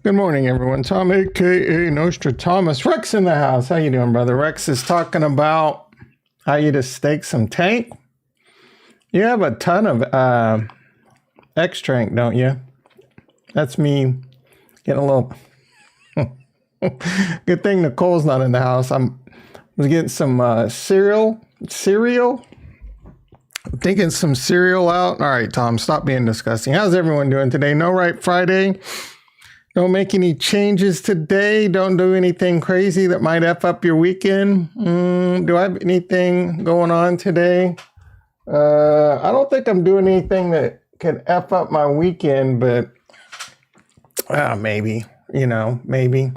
Good morning, everyone. Tom, a.k.a. Nostradamus. Rex in the house. How you doing, brother? Rex is talking about how you just stake some tank. You have a ton of X-tranq, don't you? That's me getting a little... Good thing Nicole's not in the house. I was getting some cereal. I'm taking some cereal out. All right, Tom, stop being disgusting. How's everyone doing today? No Right Friday. Don't make any changes today. Don't do anything crazy that might F up your weekend. Do I have anything going on today? I don't think I'm doing anything that could F up my weekend, but maybe, maybe.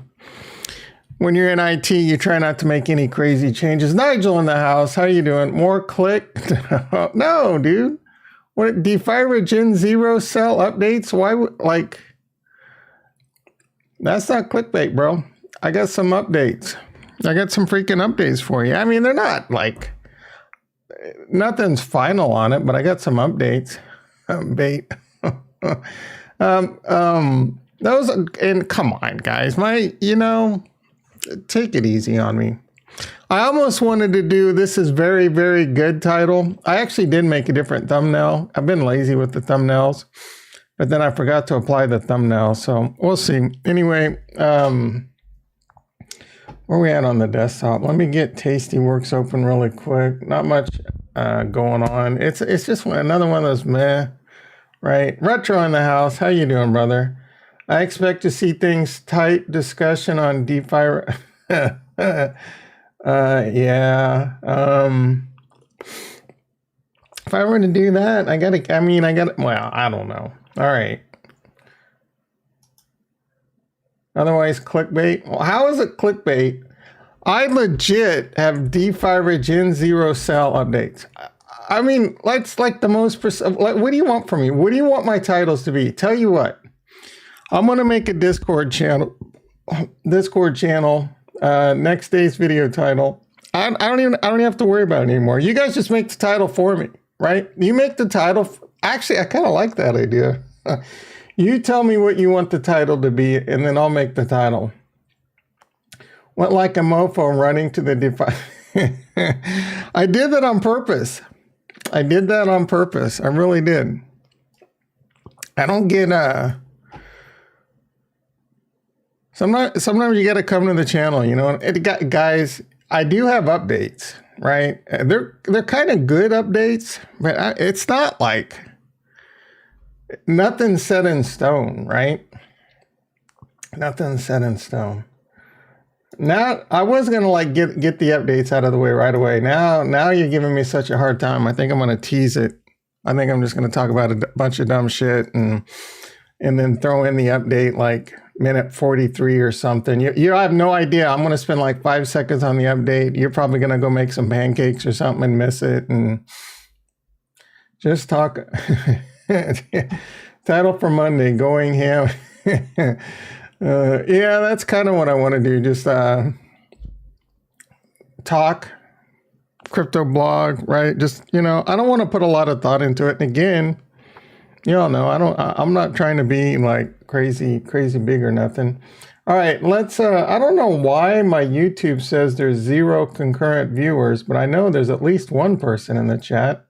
When you're in IT, you try not to make any crazy changes. Nigel in the house. How you doing? More click? No, dude. What, Defira Gen 0 cell updates? Why would, that's not clickbait, bro. I got some updates. I got some freaking updates for you. I mean, they're not nothing's final on it, but I got some updates. Those, and come on, guys, take it easy on me. I almost wanted to do this is very, very good title. I actually did make a different thumbnail. I've been lazy with the thumbnails. But then I forgot to apply the thumbnail, so we'll see. Anyway, where are we at on the desktop? Let me get Tastyworks open really quick. Not much going on. It's just another one of those meh, right? Retro in the house. How you doing, brother? I expect to see things tight. Discussion on Defira. Yeah. If I were to do that, I don't know. All right. Otherwise, clickbait. Well, how is it clickbait? I legit have Defira Gen 0 cell updates. I mean, that's like the most... what do you want from me? What do you want my titles to be? Tell you what. I'm going to make a Discord channel. Next day's video title. I don't even have to worry about it anymore. You guys just make the title for me, right? You make the title... Actually, I kind of like that idea. You tell me what you want the title to be, and then I'll make the title. Went like a mofo running to the I did that on purpose. I really did. I don't get sometimes you got to come to the channel, guys, I do have updates, right? They're kind of good updates, but it's not like nothing's set in stone, right? Nothing's set in stone. Now, I was going to get the updates out of the way right away. Now you're giving me such a hard time. I think I'm going to tease it. I think I'm just going to talk about a bunch of dumb shit and then throw in the update like minute 43 or something. You have no idea. I'm going to spend like 5 seconds on the update. You're probably going to go make some pancakes or something and miss it and just talk. Title for Monday, going ham. Yeah, that's kind of what I want to do. Just talk, crypto blog, right? Just, I don't want to put a lot of thought into it. And again, you all know, I'm not trying to be like crazy big or nothing. All right, let's, I don't know why my YouTube says there's 0 concurrent viewers, but I know there's at least one person in the chat.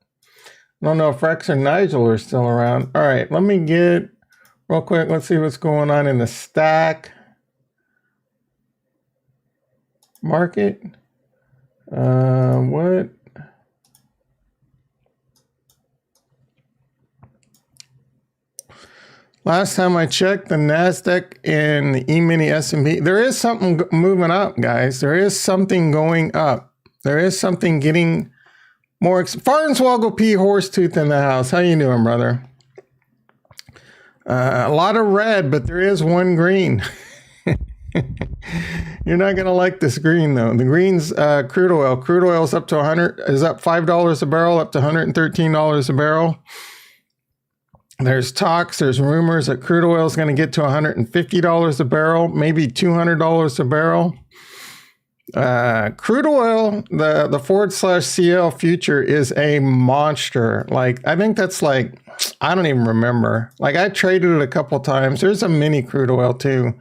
I don't know if Rex or Nigel are still around. All right, let me get real quick. Let's see what's going on in the stack market. What? Last time I checked, the NASDAQ and the E-mini S&P, there is something moving up, guys. There is something going up. There is something getting... more Farnswoggle P. Horsetooth in the house. How you doing, brother? A lot of red, but there is one green. You're not gonna like this green though. The green's crude oil. Crude oil is up to $5 a barrel, up to $113 a barrel. There's talks, there's rumors that crude oil is going to get to $150 a barrel, maybe $200 a barrel. Crude oil, the Ford/CL future is a monster. Like, I think that's like, I don't even remember. Like, I traded it a couple times. There's a mini crude oil too.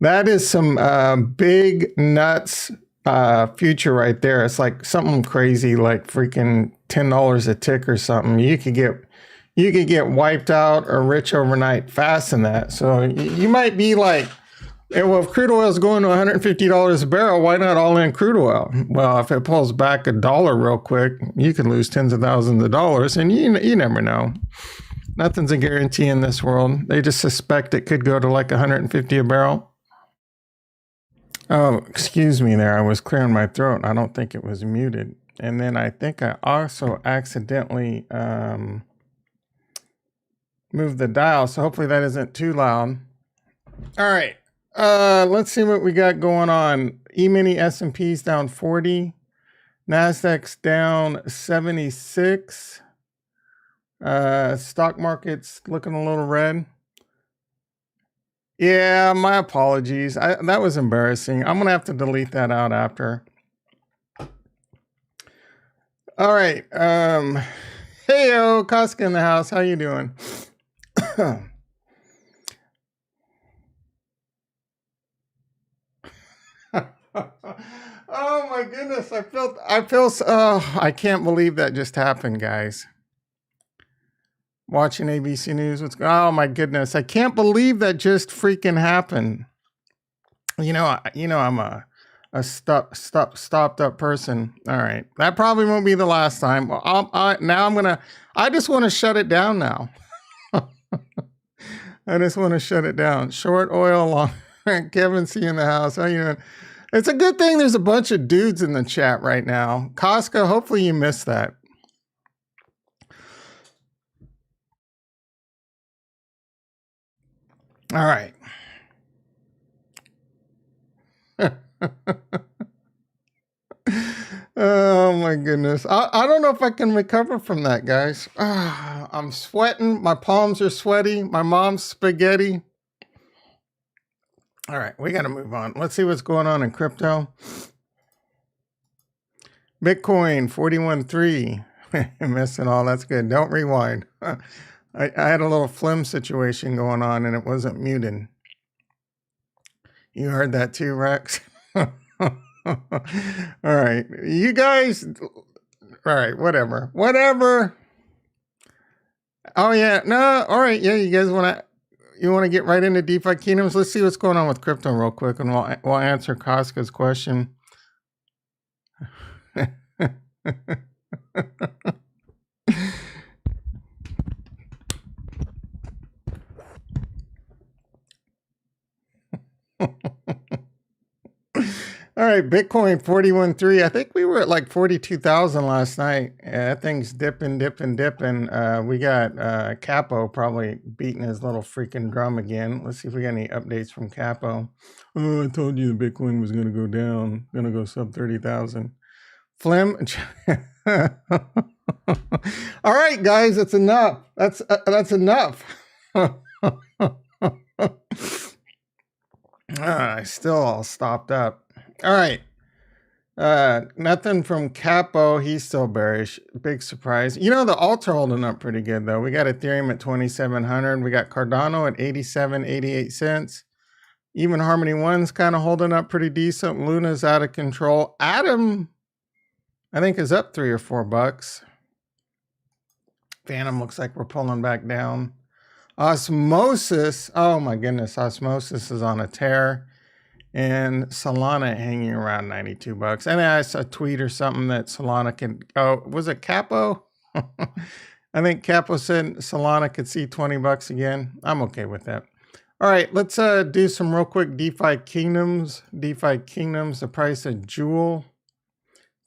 That is some big nuts future right there. It's like something crazy, like freaking $10 a tick or something. You could get wiped out or rich overnight fast in that. So you might be like, well, if crude oil is going to $150 a barrel, why not all in crude oil? Well, if it pulls back $1 real quick, you can lose tens of thousands of dollars, and you never know. Nothing's a guarantee in this world. They just suspect it could go to like 150 a barrel. Oh, excuse me there. I was clearing my throat. I don't think it was muted. And then I think I also accidentally moved the dial. So hopefully that isn't too loud. All right. Let's see what we got going on. E-mini S&P's down 40. NASDAQ's down 76. Stock market's looking a little red. Yeah, my apologies. That was embarrassing. I'm going to have to delete that out after. All right. Hey-o, Koska in the house. How you doing? Oh my goodness. I can't believe that just happened, guys. Watching ABC News. Oh my goodness. I can't believe that just freaking happened. I'm a stopped up person. All right. That probably won't be the last time. Well, I just want to shut it down now. I just want to shut it down. Short oil long. Kevin C in the house. How you doing? It's a good thing there's a bunch of dudes in the chat right now. Costco, hopefully you missed that. All right. Oh my goodness. I don't know if I can recover from that, guys. I'm sweating. My palms are sweaty. My mom's spaghetti. All right, we got to move on. Let's see what's going on in crypto. Bitcoin 41.3. Missing all. That's good. Don't rewind. I had a little phlegm situation going on and it wasn't muted. You heard that too, Rex? All right. You guys. All right. Whatever. Oh, yeah. No. All right. Yeah. You guys want to get right into DeFi Kingdoms? Let's see what's going on with crypto real quick and we'll answer Koska's question. All right, Bitcoin 41.3. I think we were at like 42,000 last night. Yeah, that thing's dipping. We got Capo probably beating his little freaking drum again. Let's see if we got any updates from Capo. Oh, I told you the Bitcoin was going to go down, going to go sub 30,000. Flim. All right, guys, that's enough. That's enough. I still all stopped up. All right. Nothing from Capo. He's still bearish. Big surprise. The alts are holding up pretty good, though. We got Ethereum at 2,700. We got Cardano at 87.88 cents. Even Harmony One's kind of holding up pretty decent. Luna's out of control. Atom, I think, is up $3 or $4. Phantom looks like we're pulling back down. Osmosis. Oh my goodness. Osmosis is on a tear. And Solana hanging around $92. And I saw a tweet or something that Solana can, was it Capo? I think Capo said Solana could see $20 again. I'm okay with that. All right, let's do some real quick DeFi Kingdoms. DeFi Kingdoms, the price of Jewel,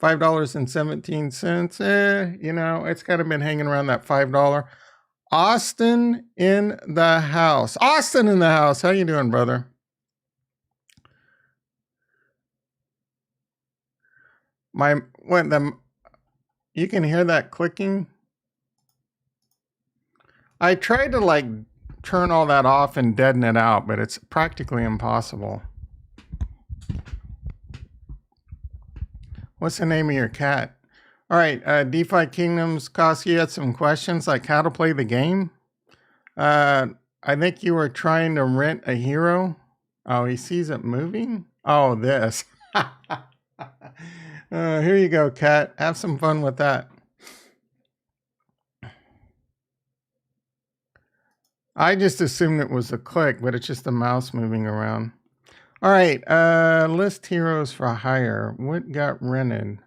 $5.17. It's kind of been hanging around that $5. Austin in the house. Austin in the house. How you doing, brother? You can hear that clicking. I tried to turn all that off and deaden it out, but it's practically impossible. What's the name of your cat? All right, DeFi Kingdoms, Koski had some questions like how to play the game. I think you were trying to rent a hero. Oh, he sees it moving? Oh, this. Here you go, cat. Have some fun with that. I just assumed it was a click, but it's just the mouse moving around. All right, list heroes for hire. What got rented?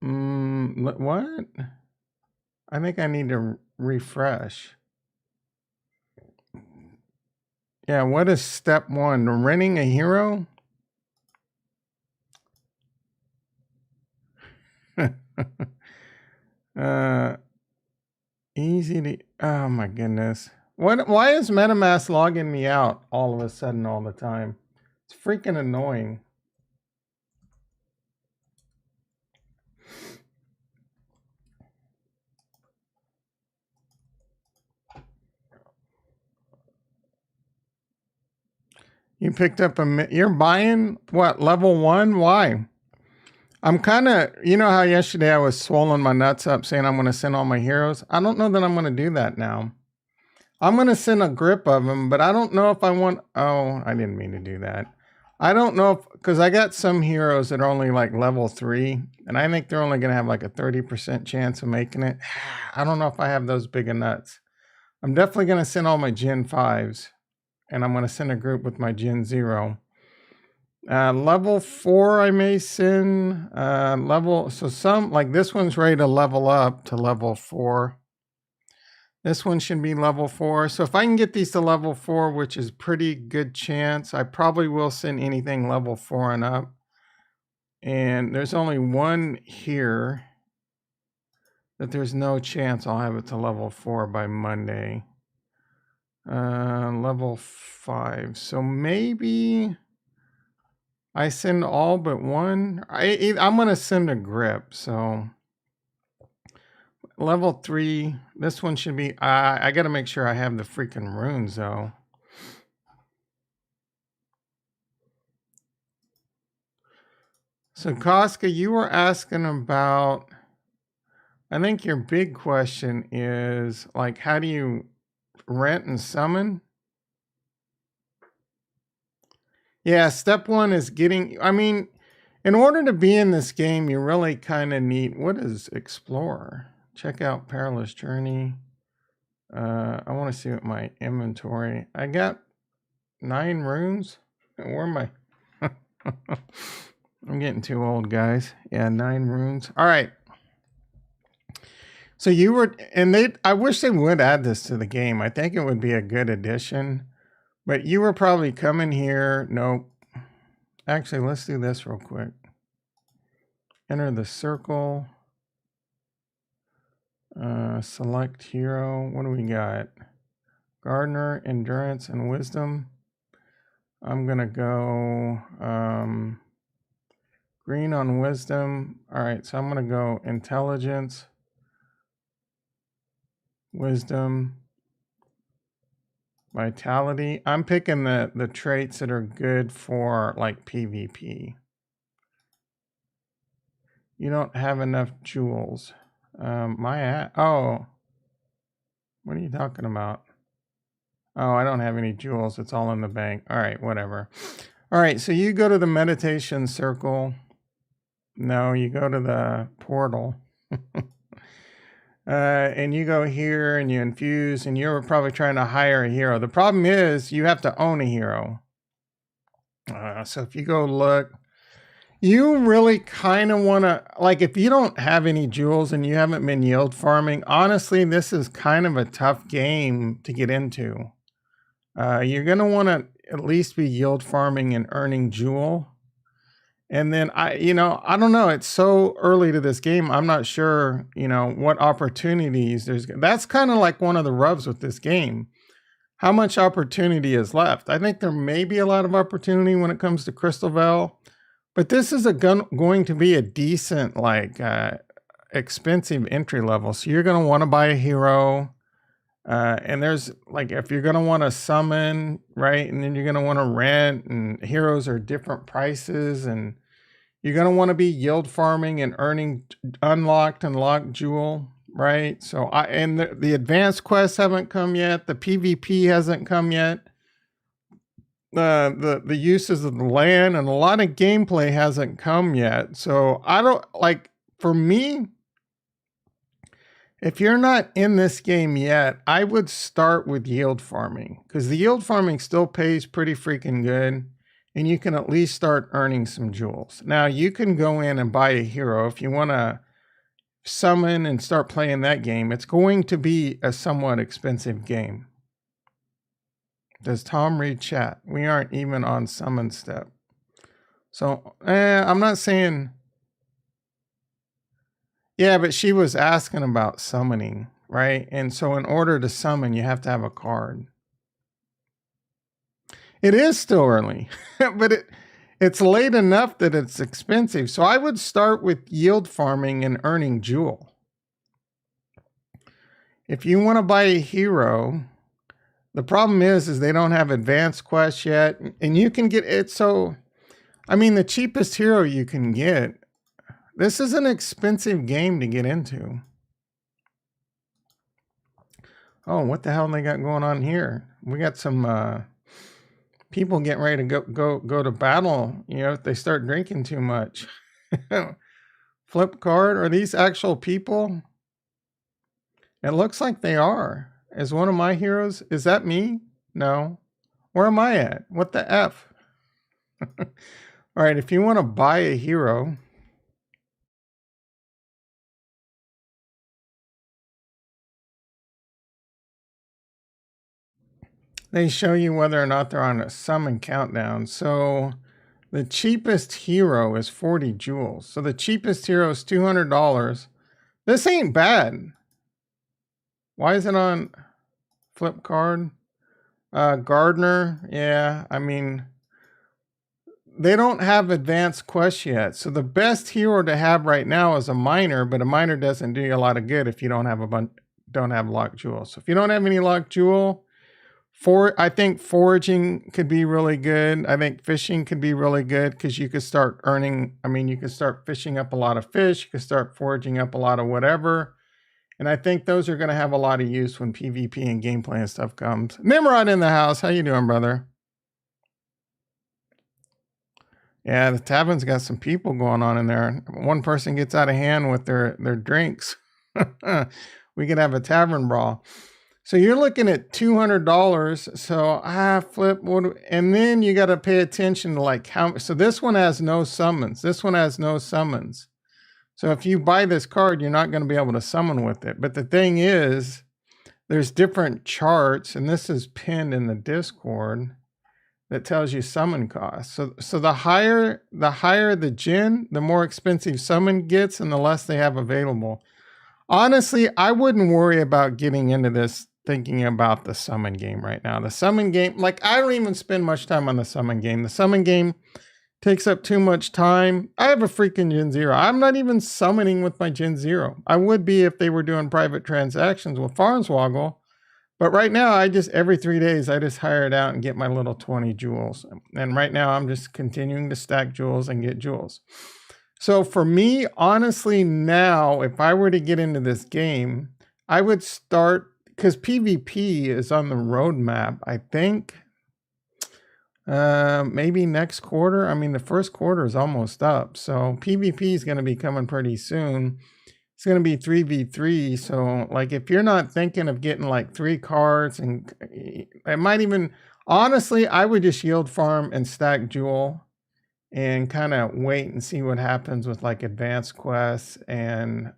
What? I think I need to refresh. Yeah, what is step one? Renting a hero? Easy to, oh my goodness. Why is MetaMask logging me out all of a sudden all the time? It's freaking annoying. You picked up you're buying what, level 1? Why? I'm kind of, you know how yesterday I was swollen my nuts up saying I'm going to send all my heroes? I don't know that I'm going to do that now. I'm going to send a grip of them, but I don't know if I want, oh, I didn't mean to do that. I don't know if, because I got some heroes that are only like level 3, and I think they're only going to have like a 30% chance of making it. I don't know if I have those big of nuts. I'm definitely going to send all my Gen 5s, and I'm going to send a group with my Gen 0. Level 4, I may send so some, like this one's ready to level up to level 4. This one should be level 4. So if I can get these to level 4, which is pretty good chance, I probably will send anything level 4 and up. And there's only one here that there's no chance I'll have it to level 4 by Monday. Level 5. So maybe I send all but one. I'm going to send a grip. So level 3, this one should be, I got to make sure I have the freaking runes though. So Koska, you were asking about, I think your big question is like, how do you rent and summon? Yeah, step 1 is getting, I mean, in order to be in this game, you really kind of need, what is Explorer? Check out Perilous Journey. I want to see what my inventory, I got 9 runes. Where am I? I'm getting too old, guys. Yeah, 9 runes. All right. So you were, and I wish they would add this to the game. I think it would be a good addition. But you were probably coming here. Nope. Actually, let's do this real quick. Enter the circle. Select hero. What do we got? Gardener, Endurance, and Wisdom. I'm going to go green on Wisdom. All right, so I'm going to go Intelligence, Wisdom, Vitality. I'm picking the traits that are good for like PvP. You don't have enough jewels. Oh, what are you talking about? Oh, I don't have any jewels. It's all in the bank. All right, whatever. All right, so you go to the meditation circle. No, you go to the portal. And you go here and you infuse, and you're probably trying to hire a hero. The problem is you have to own a hero. So if you go look, you really kind of want to, like if you don't have any jewels and you haven't been yield farming, honestly, this is kind of a tough game to get into. You're going to want to at least be yield farming and earning jewel. And then I don't know. It's so early to this game. I'm not sure, what opportunities there's. That's kind of like one of the rubs with this game. How much opportunity is left? I think there may be a lot of opportunity when it comes to Crystal Vale, but this is going to be a decent, expensive entry level. So you're going to want to buy a hero. And there's if you're going to want to summon, right? And then you're going to want to rent, and heroes are different prices, and You're going to want to be yield farming and earning unlocked and locked jewel, right? So and the advanced quests haven't come yet. The PvP hasn't come yet. The uses of the land and a lot of gameplay hasn't come yet. So I don't like, for me, if you're not in this game yet, I would start with yield farming, because the yield farming still pays pretty freaking good, and you can at least start earning some jewels. Now you can go in and buy a hero if you want to summon and start playing that game. It's going to be a somewhat expensive game. Does Tom read chat? We aren't even on summon step. So I'm not saying. Yeah, but she was asking about summoning, right? And so in order to summon, you have to have a card. It is still early, but it's late enough that it's expensive. So I would start with yield farming and earning jewel. If you want to buy a hero, the problem is they don't have advanced quests yet, and you can get it. So, I mean, the cheapest hero you can get. This is an expensive game to get into. Oh, what the hell they got going on here? We got some people getting ready to go to battle. You know, if they start drinking too much. Flip card. Are these actual people? It looks like they are. Is one of my heroes? Is that me? No. Where am I at? What the F? All right, if you want to buy a hero, they show you whether or not they're on a summon countdown. So the cheapest hero is 40 jewels. So the cheapest hero is $200. This ain't bad. Why is it on flip card? Gardener. Yeah, I mean, they don't have advanced quests yet. So the best hero to have right now is a miner, but a miner doesn't do you a lot of good if you don't have locked jewels. So if you don't have any locked jewel, I think foraging could be really good. I think fishing could be really good because you could start earning. I mean, you could start fishing up a lot of fish. You could start foraging up a lot of whatever. And I think those are going to have a lot of use when PvP and gameplay and stuff comes. Nimrod in the house. How you doing, brother? Yeah, the tavern's got some people going on in there. One person gets out of hand with their drinks. We could have a tavern brawl. So you're looking at $200. So flip. And then you got to pay attention to like how. So this one has no summons. This one has no summons. So if you buy this card, you're not going to be able to summon with it. But the thing is, there's different charts, and this is pinned in the Discord that tells you summon costs. So the higher the gen, the more expensive summon gets, and the less they have available. Honestly, I wouldn't worry about getting into this thinking about the summon game right now. The summon game, like I don't even spend much time on the summon game. The summon game takes up too much time. I have a freaking Gen 0. I'm not even summoning with my Gen 0. I would be if they were doing private transactions with Farnswoggle. But right now, every 3 days, I just hire it out and get my little 20 jewels. And right now, I'm just continuing to stack jewels and get jewels. So for me, honestly, now, if I were to get into this game, I would start, because PvP is on the roadmap, I think. Maybe next quarter. I mean, the first quarter is almost up. So PvP is going to be coming pretty soon. It's going to be 3v3. So like, if you're not thinking of getting like 3 cards, and it might even, honestly, I would just yield farm and stack jewel and kind of wait and see what happens with like advanced quests and,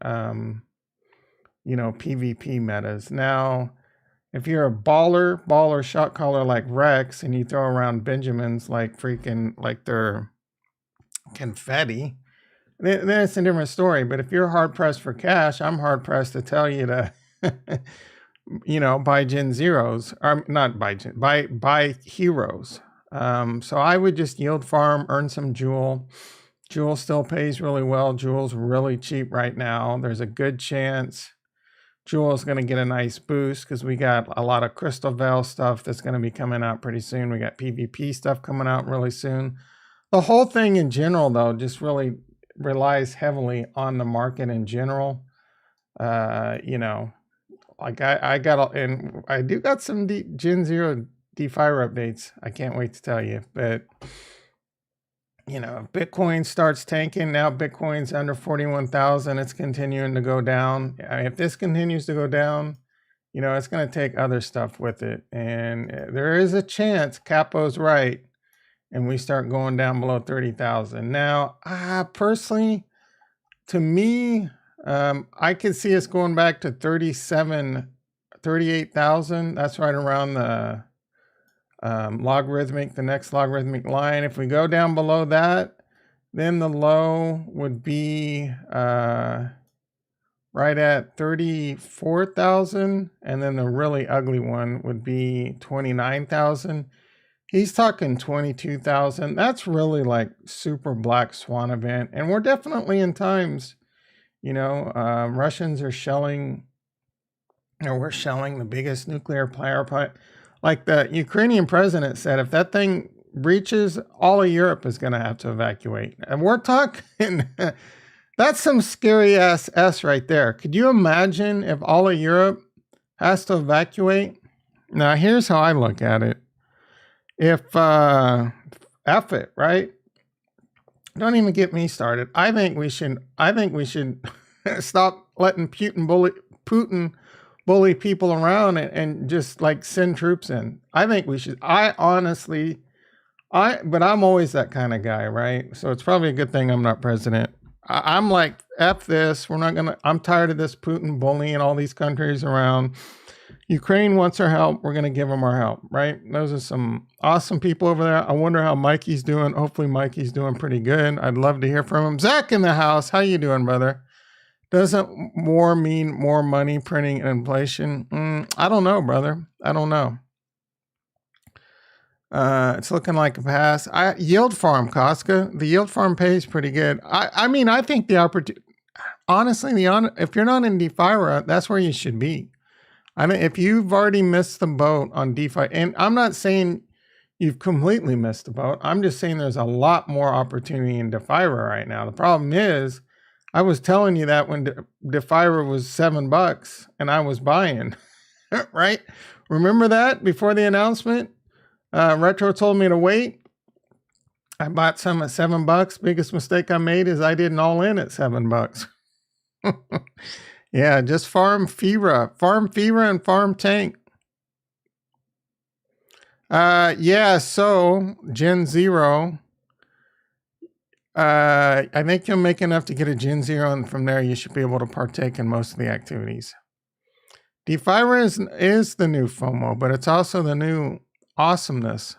PvP metas. Now, if you're a baller shot caller like Rex, and you throw around Benjamins like freaking, like they're confetti, then it's a different story. But if you're hard pressed for cash, I'm hard pressed to tell you to, buy Gen Zeros, or not buy heroes. So I would just yield farm, earn some jewel. Jewel still pays really well. Jewel's really cheap right now. There's a good chance Jewel is going to get a nice boost because we got a lot of Crystal Veil stuff that's going to be coming out pretty soon. We got PvP stuff coming out really soon. The whole thing in general, though, just really relies heavily on the market in general. You know, like I got, and I do got some Gen Zero Defira updates. I can't wait to tell you. But you know, if Bitcoin starts tanking now, Bitcoin's under 41,000. It's continuing to go down. If this continues to go down, you know, it's going to take other stuff with it, and there is a chance Capo's right and we start going down below 30,000. Now, personally, to me, I could see us going back to 38,000. That's right around the the next logarithmic line. If we go down below that, then the low would be right at 34,000. And then the really ugly one would be 29,000. He's talking 22,000. That's really like super black swan event. And we're definitely in times, you know, Russians are shelling, or we're shelling the biggest nuclear power plant. Like the Ukrainian president said, if that thing breaches, all of Europe is going to have to evacuate. And we're talking, that's some scary ass S right there. Could you imagine if all of Europe has to evacuate? Now, here's how I look at it. If, F it, right? Don't even get me started. I think we should stop letting Putin bully people around and just like send troops in. I think we should. But I'm always that kind of guy, right? So it's probably a good thing I'm not president. I'm like, F this. I'm tired of this Putin bullying all these countries around. Ukraine wants our help. We're going to give them our help, right? Those are some awesome people over there. I wonder how Mikey's doing. Hopefully Mikey's doing pretty good. I'd love to hear from him. Zach in the house. How you doing, brother? Doesn't more mean more money, printing, and inflation? I don't know, brother. I don't know. It's looking like a pass. Yield farm, Costco. The yield farm pays pretty good. I mean, I think the opportunity, honestly, if you're not in Defira, that's where you should be. I mean, if you've already missed the boat on DeFi, and I'm not saying you've completely missed the boat. I'm just saying there's a lot more opportunity in Defira right now. The problem is, I was telling you that when Defira was $7 and I was buying, right? Remember that before the announcement? Retro told me to wait. I bought some at $7. Biggest mistake I made is I didn't all in at $7. Yeah, just farm Fira and farm tank. Yeah, so Gen Zero. I think you'll make enough to get a Gen Zero, and from there you should be able to partake in most of the activities. Defira is the new FOMO, but it's also the new awesomeness.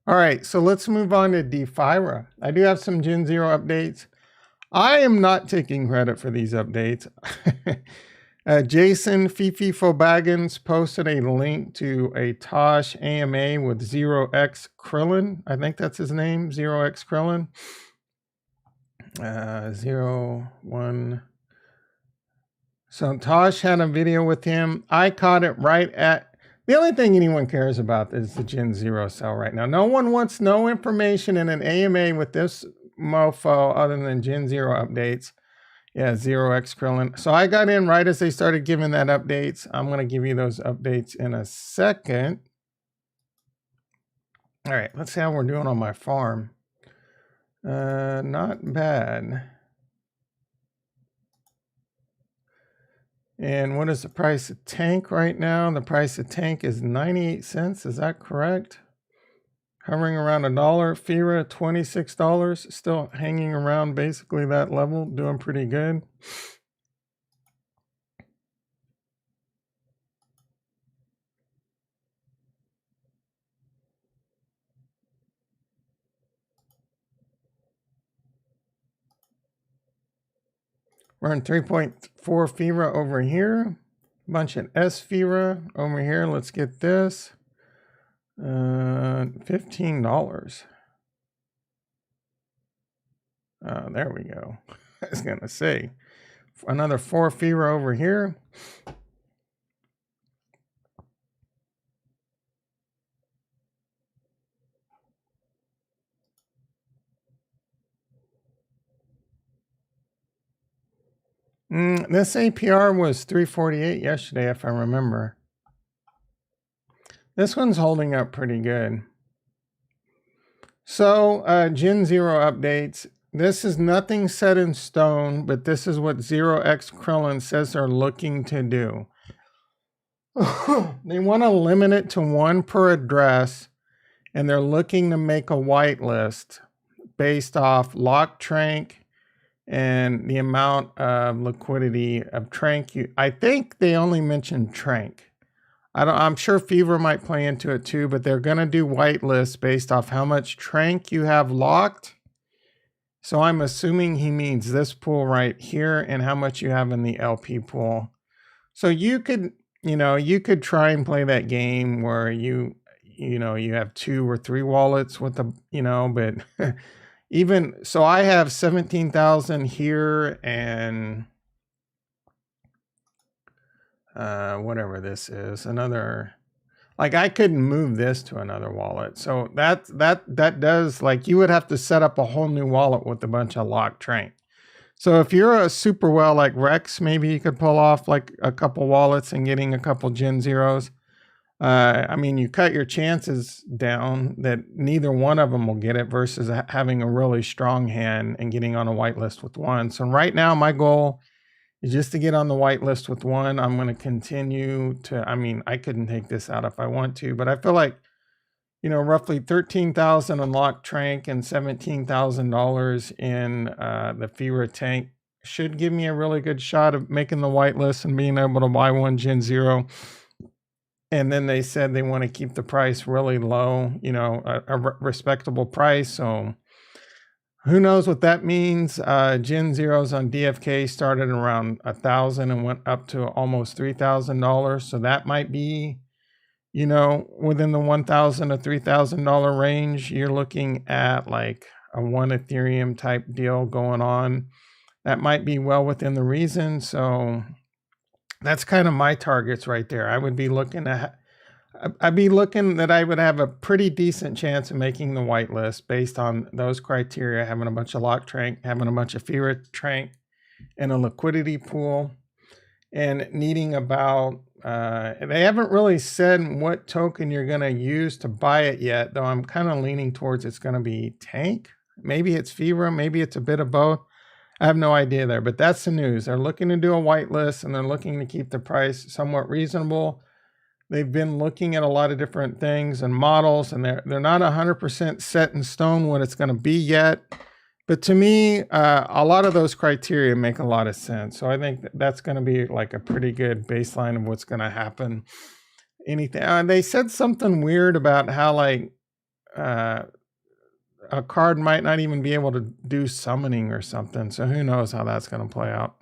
All right, so let's move on to Defira. I do have some Gen Zero updates. I am not taking credit for these updates. Jason Fifi Fobaggins posted a link to a Tosh AMA with 0x Krillin. I think that's his name, 0x Krillin. 01. So Tosh had a video with him. I caught it right at, the only thing anyone cares about is the Gen Zero cell right now. No one wants no information in an AMA with this mofo other than Gen Zero updates. Yeah, 0x Krillin. So I got in right as they started giving that updates. I'm going to give you those updates in a second. All right, let's see how we're doing on my farm. Not bad. And what is the price of tank right now? The price of tank is 98 cents. Is that correct? Hovering around $1. Fira, $26. Still hanging around basically that level. Doing pretty good. We're in 3.4 Fira over here. A bunch of S Fira over here. Let's get this. $15. There we go. I was going to say. Another 4 Fira over here. This APR was 348 yesterday, if I remember. This one's holding up pretty good. So, Gen 0 updates. This is nothing set in stone, but this is what 0x Krillin says they're looking to do. They want to limit it to one per address, and they're looking to make a whitelist based off lock tranq and the amount of liquidity of tranq. I think they only mentioned tranq. I'm sure Fever might play into it too, but they're going to do whitelists based off how much tranq you have locked. So I'm assuming he means this pool right here and how much you have in the LP pool. So you could, you could try and play that game where you have 2 or 3 wallets with the, but even so I have 17,000 here and whatever this is, another, like I couldn't move this to another wallet. So that does, like, you would have to set up a whole new wallet with a bunch of locked tranq. So if you're a super well like Rex, maybe you could pull off like a couple wallets and getting a couple Gen Zeros. I mean, you cut your chances down that neither one of them will get it versus having a really strong hand and getting on a whitelist with one. So right now, my goal is just to get on the whitelist with one. I'm going to continue to, I mean, I couldn't take this out if I want to, but I feel like, roughly 13,000 unlocked tranq and $17,000 in the Fira tank should give me a really good shot of making the whitelist and being able to buy one Gen Zero. And then they said they want to keep the price really low, a respectable price. So who knows what that means? Gen Zeros on DFK started around 1,000 and went up to almost $3,000. So that might be, within the $1,000 to $3,000 range. You're looking at like a 1 Ethereum type deal going on. That might be well within the reason. So that's kind of my targets right there. I would be looking at, I'd be looking that I would have a pretty decent chance of making the whitelist based on those criteria, having a bunch of lock tranq, having a bunch of Fira tranq, and a liquidity pool, and needing about, they haven't really said what token you're going to use to buy it yet, though I'm kind of leaning towards it's going to be tank. Maybe it's Fira, maybe it's a bit of both. I have no idea there, but that's the news. They're looking to do a whitelist and they're looking to keep the price somewhat reasonable. They've been looking at a lot of different things and models, and they're not 100% set in stone what it's going to be yet. But to me, a lot of those criteria make a lot of sense. So I think that's going to be like a pretty good baseline of what's going to happen. Anything. They said something weird about how like a card might not even be able to do summoning or something. So who knows how that's going to play out.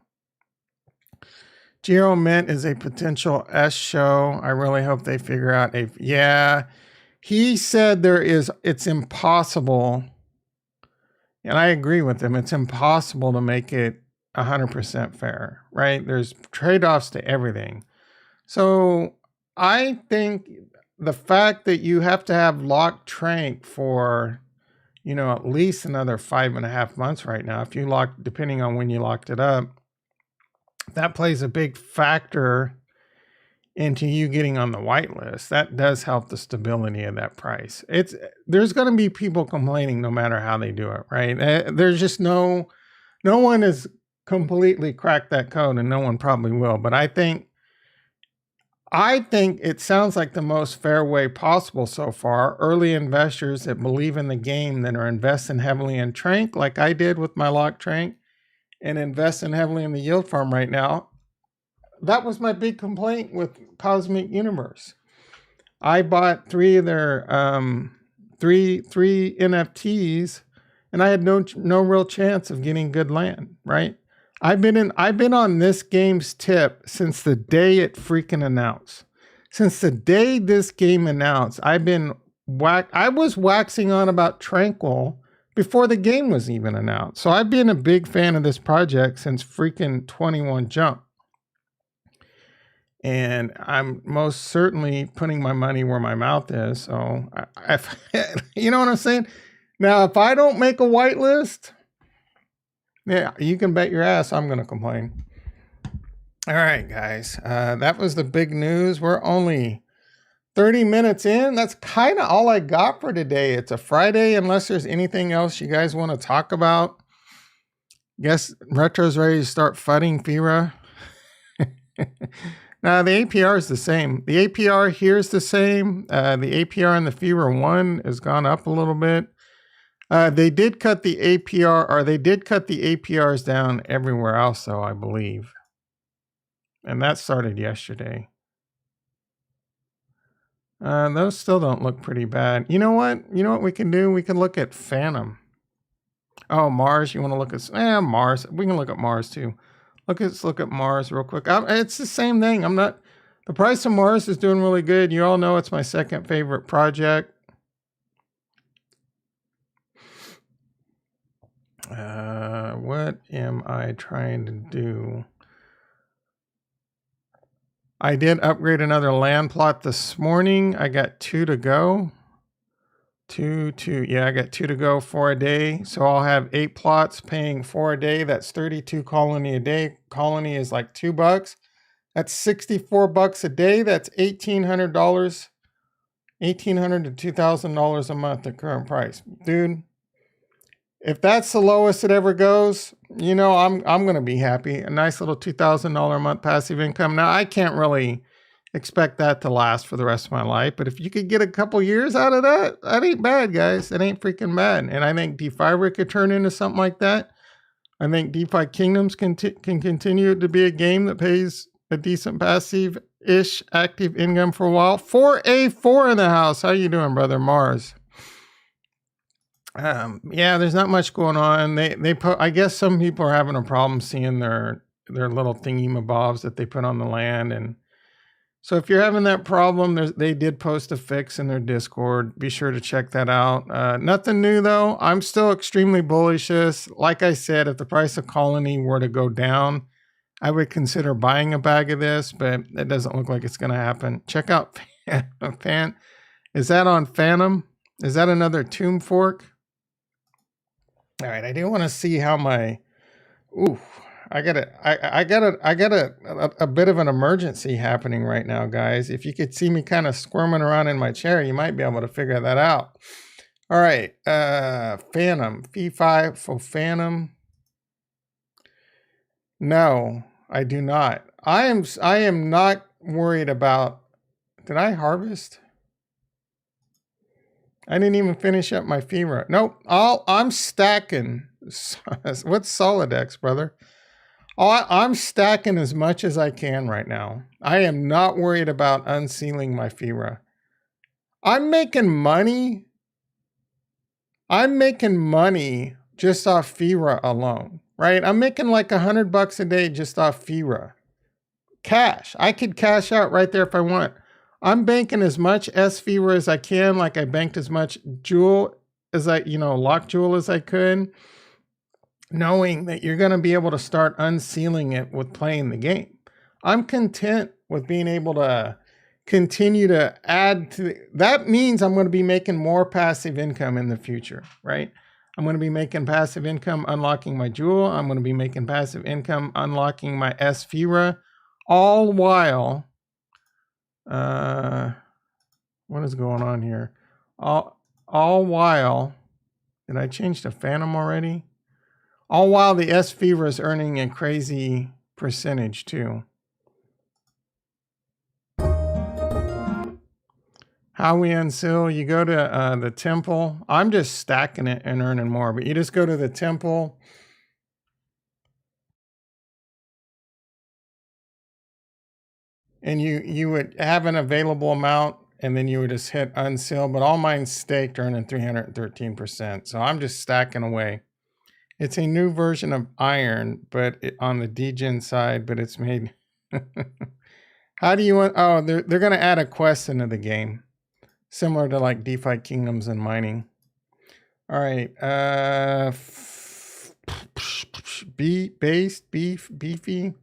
Giro Mint is a potential S show. I really hope they figure out a, yeah, he said it's impossible. And I agree with him. It's impossible to make it 100% fair, right? There's trade-offs to everything. So I think the fact that you have to have locked tranq for, at least another 5.5 months right now, if you locked, depending on when you locked it up, that plays a big factor into you getting on the whitelist. That does help the stability of that price. There's going to be people complaining no matter how they do it, right? There's just no one has completely cracked that code, and no one probably will. But I think it sounds like the most fair way possible so far. Early investors that believe in the game, that are investing heavily in tranq, like I did with my lock tranq, and investing heavily in the yield farm right now. That was my big complaint with Cosmic Universe. I bought 3 of their three NFTs, and I had no real chance of getting good land, right? I've been on this game's tip since the day it freaking announced. Since the day this game announced, I was waxing on about Tranquil before the game was even announced. So I've been a big fan of this project since freaking 21 Jump. And I'm most certainly putting my money where my mouth is. So, you know what I'm saying? Now, if I don't make a whitelist, yeah, you can bet your ass I'm going to complain. All right, guys. That was the big news. We're only 30 minutes in. That's kind of all I got for today. It's a Friday, unless there's anything else you guys want to talk about. Guess Retro's ready to start fudding Fira. Now, the APR is the same. The APR here is the same. The APR in the Fira 1 has gone up a little bit. They did cut the APR, or they did cut the APRs down everywhere else, though, I believe. And that started yesterday. Those still don't look pretty bad. You know what? You know what we can do? We can look at Phantom. Oh, Mars. You want to look at Mars? We can look at Mars too. Let's look at Mars real quick. It's the same thing. I'm not. The price of Mars is doing really good. You all know it's my second favorite project. What am I trying to do? I did upgrade another land plot this morning. I got 2 to go. Yeah, I got 2 to go, 4 a day. So I'll have 8 plots paying 4 a day. That's 32 colony a day. Colony is like $2. That's 64 bucks a day. That's $1,800, $1,800 to $2,000 a month at current price, dude. If that's the lowest it ever goes, you know, I'm going to be happy. A nice little $2,000 a month passive income. Now, I can't really expect that to last for the rest of my life, but if you could get a couple years out of that, that ain't bad, guys. That ain't freaking bad. And I think Defira could turn into something like that. I think DeFi Kingdoms can continue to be a game that pays a decent passive-ish active income for a while. 4A4 in the house. How you doing, brother Mars? Yeah, there's not much going on. I guess some people are having a problem seeing their little thingy-mabobs that they put on the land. And so if you're having that problem, they did post a fix in their Discord. Be sure to check that out. Nothing new though. I'm still extremely bullish. Like I said, if the price of Colony were to go down, I would consider buying a bag of this, but it doesn't look like it's going to happen. Check out Fan. Is that on Phantom? Is that another Tomb Fork? All right, I do want to see how my. Ooh, I got a bit of an emergency happening right now, guys. If you could see me kind of squirming around in my chair, you might be able to figure that out. All right, Phantom, P5 for Phantom. No, I do not. I am not worried about. Did I harvest? I didn't even finish up my Fira. Nope. I'm stacking. What's Solidex, brother? I'm stacking as much as I can right now. I am not worried about unsealing my Fira. I'm making money. I'm making money just off Fira alone, right? I'm making like $100 a day just off Fira. Cash. I could cash out right there if I want. I'm banking as much S-Fira as I can, like I banked as much Jewel as Lock Jewel as I could, knowing that you're going to be able to start unsealing it with playing the game. I'm content with being able to continue to add to that. Means I'm going to be making more passive income in the future, right? I'm going to be making passive income unlocking my Jewel. I'm going to be making passive income unlocking my S-Fira, all while what is going on here? All while, did I change to Phantom already? All while the S-Fira is earning a crazy percentage too. How we unseal, you go to the temple. I'm just stacking it and earning more, but you just go to the temple. And you would have an available amount, and then you would just hit unseal. But all mine's staked, earning 313%. So I'm just stacking away. It's a new version of Iron, but on the degen side, but it's made. How do you want? Oh, they're going to add a quest into the game, similar to like DeFi Kingdoms and mining. All right, beefy.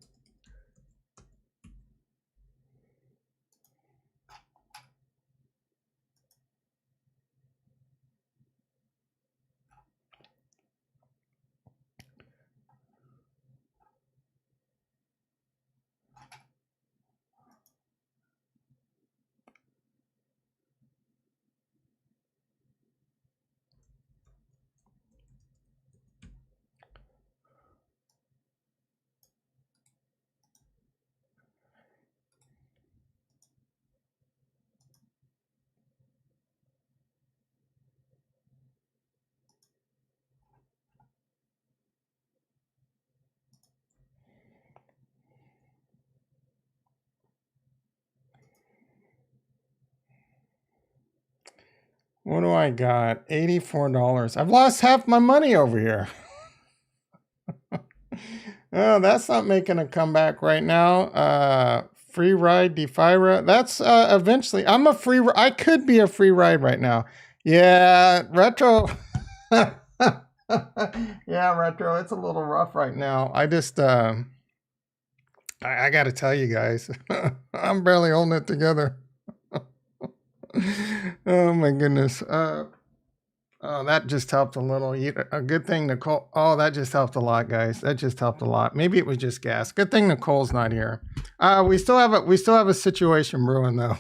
What do I got? $84. I've lost half my money over here. Oh, that's not making a comeback right now. Free ride, Defira. That's eventually. I could be a free ride right now. Yeah, retro. Yeah, retro. It's a little rough right now. I got to tell you guys, I'm barely holding it together. Oh my goodness. Oh, that just helped a little. A good thing Nicole. Oh, that just helped a lot, guys. That just helped a lot. Maybe it was just gas. Good thing Nicole's not here. We still have a situation brewing though.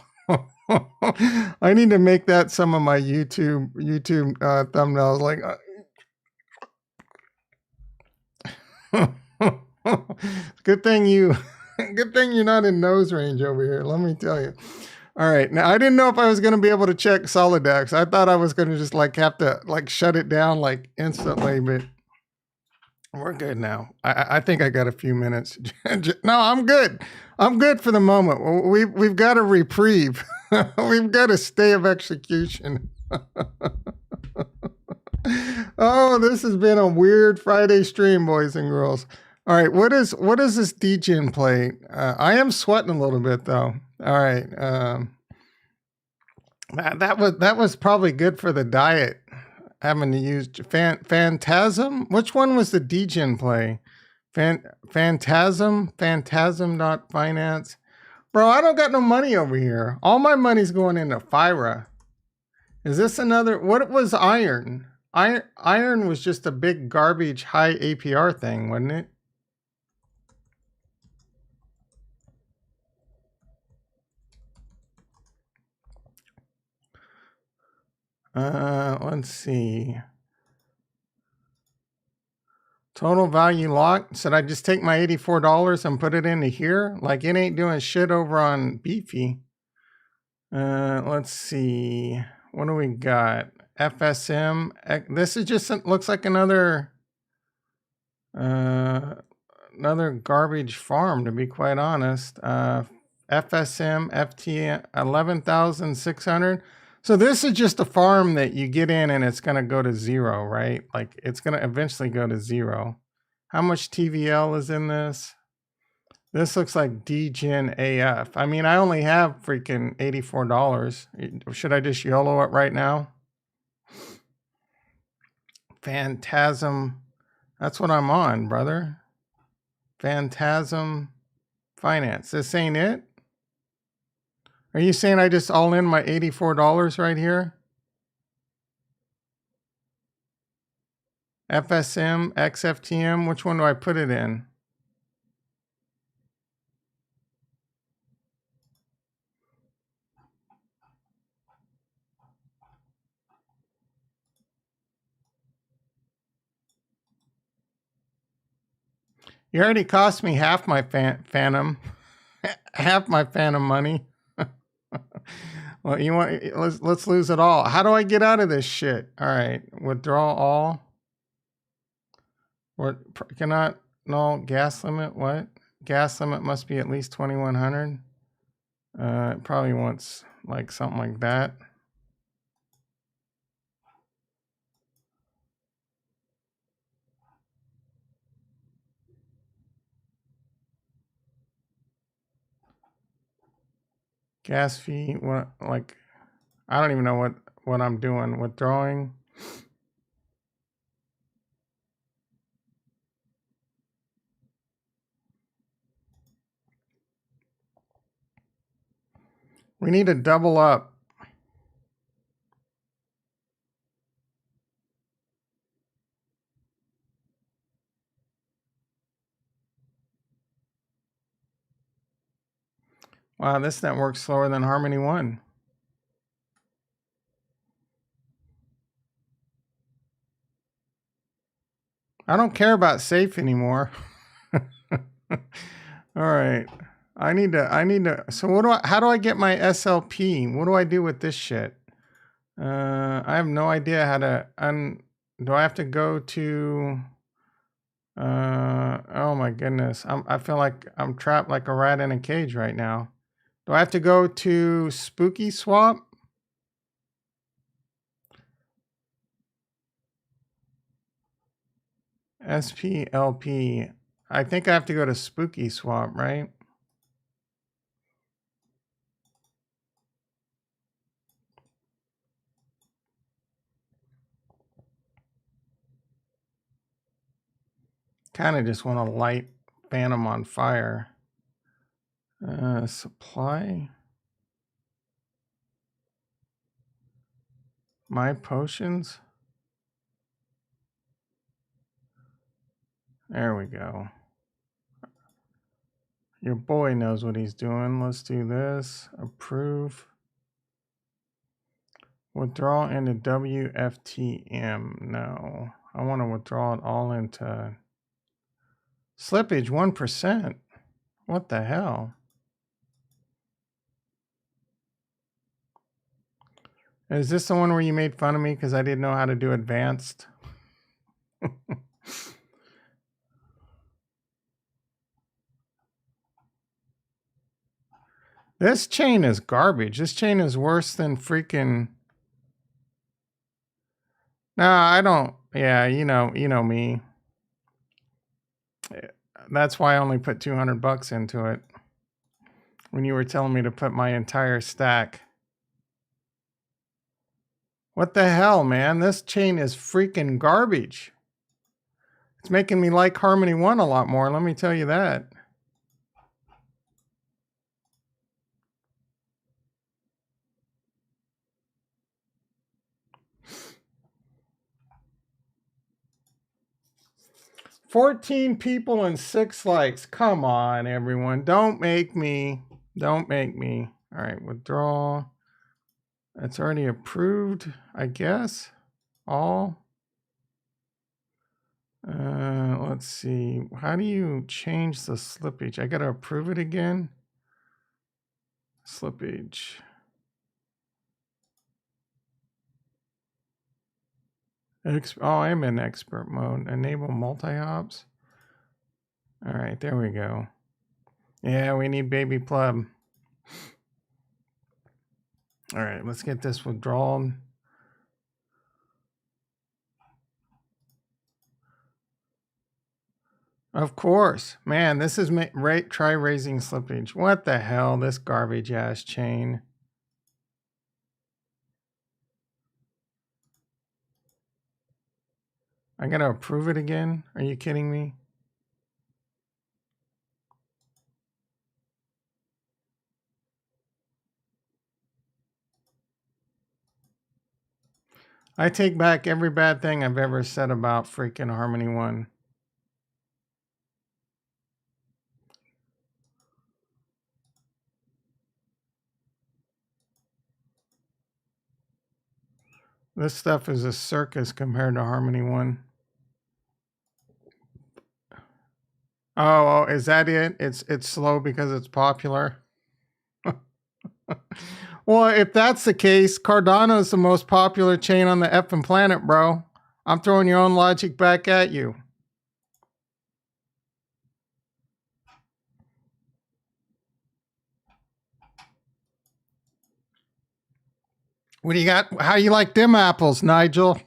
I need to make that some of my YouTube thumbnails. Like, good thing you're not in nose range over here. Let me tell you. All right. Now I didn't know if I was going to be able to check Solidex. I thought I was going to just like have to like shut it down like instantly, but we're good now. I think I got a few minutes. No, I'm good. I'm good for the moment. We've got a reprieve. We've got a stay of execution. Oh, this has been a weird Friday stream, boys and girls. All right, what is this degen play? I am sweating a little bit though. All right, that was probably good for the diet. Having to use Phantasm. Which one was the degen play? Phantasm Finance. Bro, I don't got no money over here. All my money's going into Fira. Is this another? What was Iron? Iron was just a big garbage high APR thing, wasn't it? Let's see. Total value locked. Should I just take my $84 and put it into here? Like it ain't doing shit over on Beefy. Let's see. What do we got? FSM. This is just looks like another garbage farm, to be quite honest. FSM FT 11,600. So this is just a farm that you get in and it's going to go to zero, right? Like it's going to eventually go to zero. How much TVL is in this? This looks like degen AF. I mean, I only have freaking $84. Should I just YOLO it right now? Phantasm. That's what I'm on, brother. Phantasm Finance. This ain't it? Are you saying I just all in my $84 right here? FSM, XFTM, which one do I put it in? You already cost me half my Phantom, half my Phantom money. Well, you want let's lose it all. How do I get out of this shit? All right, withdraw all. What cannot? No gas limit. What gas limit must be at least 2,100. It probably wants like something like that. Gas fee. What? Like, I don't even know what I'm doing. Withdrawing. We need to double up. Wow, this network's slower than Harmony One. I don't care about safe anymore. All right. I need to, so how do I get my SLP? What do I do with this shit? I have no idea how to, do I have to go to, oh my goodness. I feel like I'm trapped like a rat in a cage right now. Do I have to go to Spooky Swap? SPLP. I think I have to go to Spooky Swap, right? Kind of just want to light Phantom on fire. Supply. My potions. There we go. Your boy knows what he's doing. Let's do this. Approve. Withdraw into WFTM. No. I want to withdraw it all into slippage 1%. What the hell? Is this the one where you made fun of me because I didn't know how to do advanced? This chain is garbage. This chain is worse than freaking... No, I don't... Yeah, you know me. That's why I only put $200 into it. When you were telling me to put my entire stack. What the hell, man? This chain is freaking garbage. It's making me like Harmony 1 a lot more, let me tell you that. $14 people and 6 likes. Come on, everyone. Don't make me. Don't make me. All right, withdraw. It's already approved, I guess. All. Let's see. How do you change the slippage? I gotta approve it again. Slippage. Oh, I'm in expert mode. Enable multi-hops. All right, there we go. Yeah, we need baby pleb. All right, let's get this withdrawn. Of course. Man, this is try raising slippage. What the hell? This garbage ass chain. I gotta approve it again? Are you kidding me? I take back every bad thing I've ever said about freaking Harmony 1. This stuff is a circus compared to Harmony 1. Oh, is that it? It's slow because it's popular. Well, if that's the case, Cardano is the most popular chain on the effing planet, bro. I'm throwing your own logic back at you. What do you got? How you like them apples, Nigel?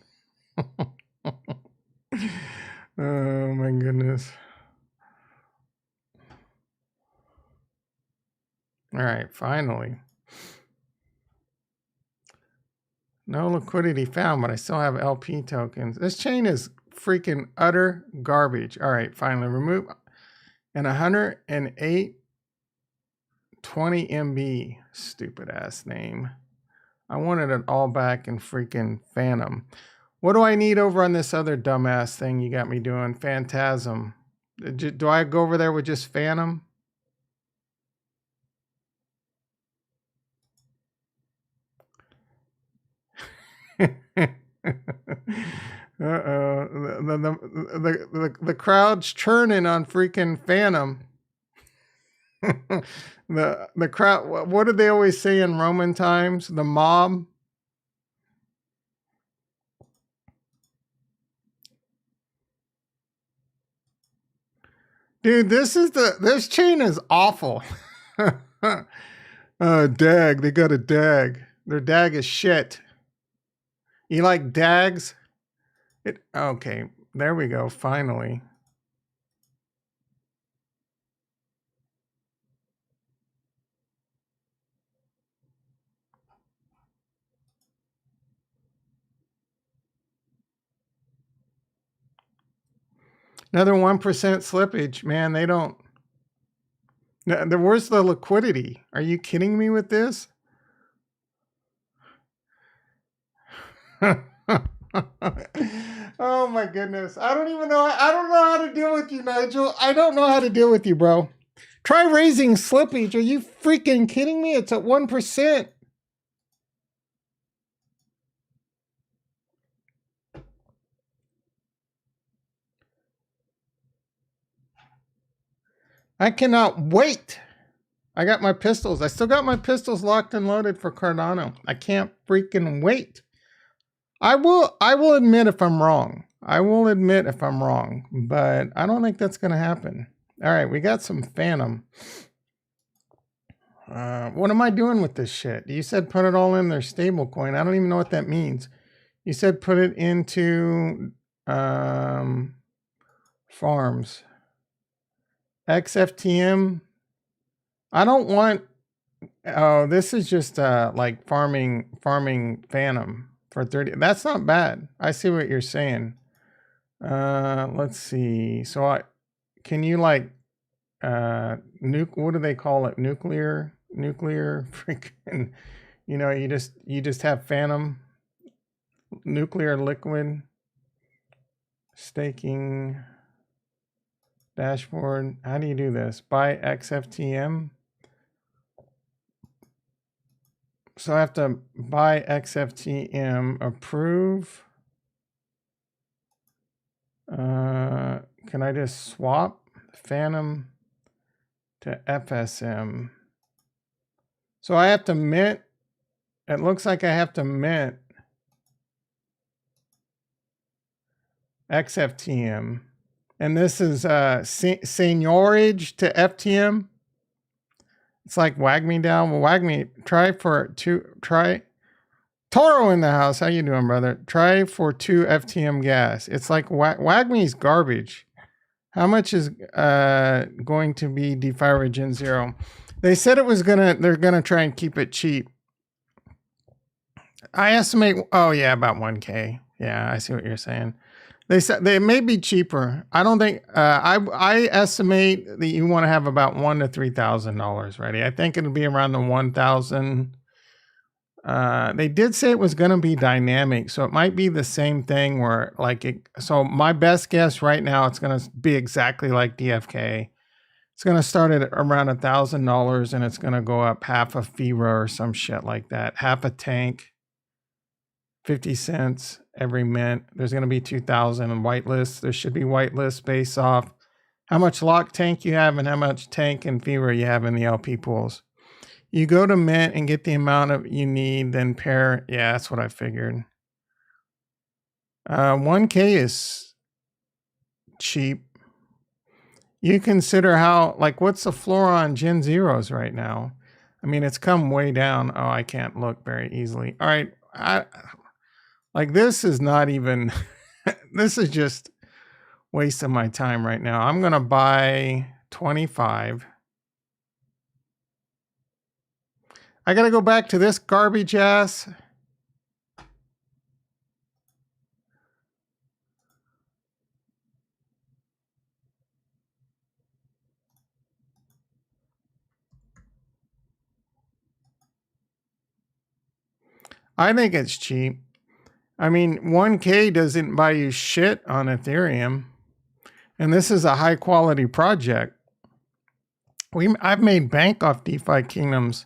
Oh my goodness. All right, finally. No liquidity found, but I still have LP tokens. This chain is freaking utter garbage. All right, finally remove. And 108 20 MB. Stupid ass name. I wanted it all back in freaking Phantom. What do I need over on this other dumbass thing you got me doing? Phantasm. Do I go over there with just Phantom? Uh-oh. The crowd's churning on freaking Phantom. the crowd, what did they always say in Roman times? The mob. Dude, this chain is awful. DAG, they got a DAG. Their DAG is shit. You like DAGs? Okay. there we go, finally. Another 1% slippage, man. They don't. Where's the liquidity? Are you kidding me with this? Oh my goodness. I don't even know. I don't know how to deal with you, Nigel. I don't know how to deal with you, bro. Try raising slippage. Are you freaking kidding me? It's at 1%. I cannot wait. I got my pistols. I still got my pistols locked and loaded for Cardano. I can't freaking wait. I will admit if I'm wrong. I will admit if I'm wrong, but I don't think that's going to happen. All right, we got some Phantom. What am I doing with this shit? You said put it all in their stable coin. I don't even know what that means. You said put it into farms. XFTM. I don't want. Oh, this is just like farming Phantom for 30. That's not bad. I see what you're saying. Let's see. So can you like what do they call it? Nuclear freaking, you know, you just have Phantom nuclear liquid staking dashboard. How do you do this? Buy XFTM. So I have to buy XFTM, approve. Can I just swap Phantom to FSM? So I have to mint. It looks like I have to mint XFTM. And this is seigniorage to FTM. It's like wag me down. Well, wag me. Try Toro in the house. How you doing, brother? Try for 2 FTM gas. It's like wag me's garbage. How much is going to be Defira Gen 0? They said they're gonna try and keep it cheap. I estimate, oh yeah, about 1K. Yeah, I see what you're saying. They said they may be cheaper. I don't think, I estimate that you want to have about $1,000 to $3,000 ready. I think it'll be around the 1,000. They did say it was going to be dynamic, so it might be the same thing where so my best guess right now, it's going to be exactly like DFK. It's going to start at around $1,000 and it's going to go up half a Defira or some shit like that. Half a tank, 50 cents every mint. There's going to be 2,000 in whitelist. There should be whitelist based off how much lock tank you have and how much tank and Defira you have in the LP pools. You go to mint and get the amount of you need, then pair. Yeah, that's what I figured. 1K is cheap. You consider how, like, what's the floor on Gen Zeros right now? I mean, it's come way down. Oh, I can't look very easily. All right. Like, this is not even, this is just wasting my time right now. I'm going to buy 25. I got to go back to this garbage ass. I think it's cheap. I mean, 1K doesn't buy you shit on Ethereum. And this is a high quality project. I've made bank off DeFi Kingdoms.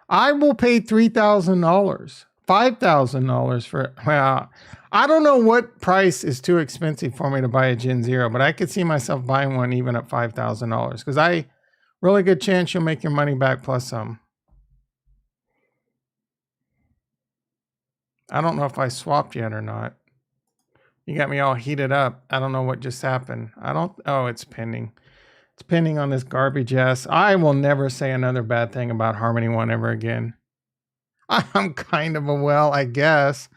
I will pay $3,000, $5,000 for, well, I don't know what price is too expensive for me to buy a Gen Zero, but I could see myself buying one even at $5,000 because really good chance you'll make your money back plus some. I don't know if I swapped yet or not. You got me all heated up. I don't know what just happened. Oh, it's pending. It's pending on this garbage ass. I will never say another bad thing about Harmony One ever again. I'm kind of a well, I guess.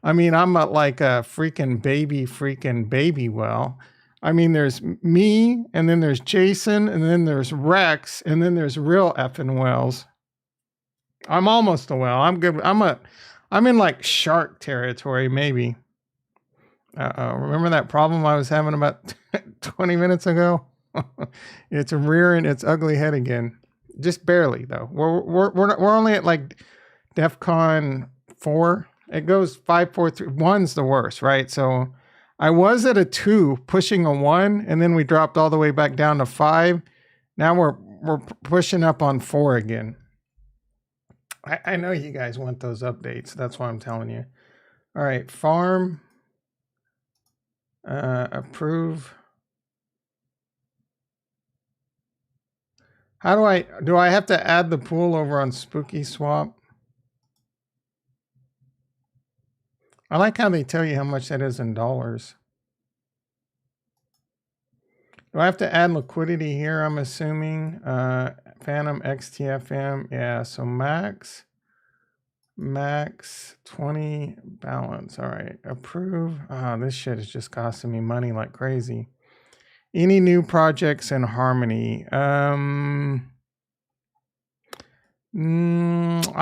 I mean, I'm like a freaking baby well. I mean, there's me, and then there's Jason, and then there's Rex, and then there's real effing Wells. I'm almost a whale. I'm good. I'm in like shark territory, maybe. Remember that problem I was having about 20 minutes ago? It's rearing its ugly head again. Just barely though. We're only at like DEFCON 4. It goes 5, 4, 3. One's the worst, right? So I was at a 2, pushing a 1, and then we dropped all the way back down to 5. Now we're pushing up on 4 again. I know you guys want those updates. That's why I'm telling you. All right, farm. Approve. How do I have to add the pool over on Spooky Swap? I like how they tell you how much that is in dollars. Do I have to add liquidity here? I'm assuming Phantom XTFM. Yeah, so max 20 balance. All right, approve. This shit is just costing me money like crazy. Any new projects in Harmony? I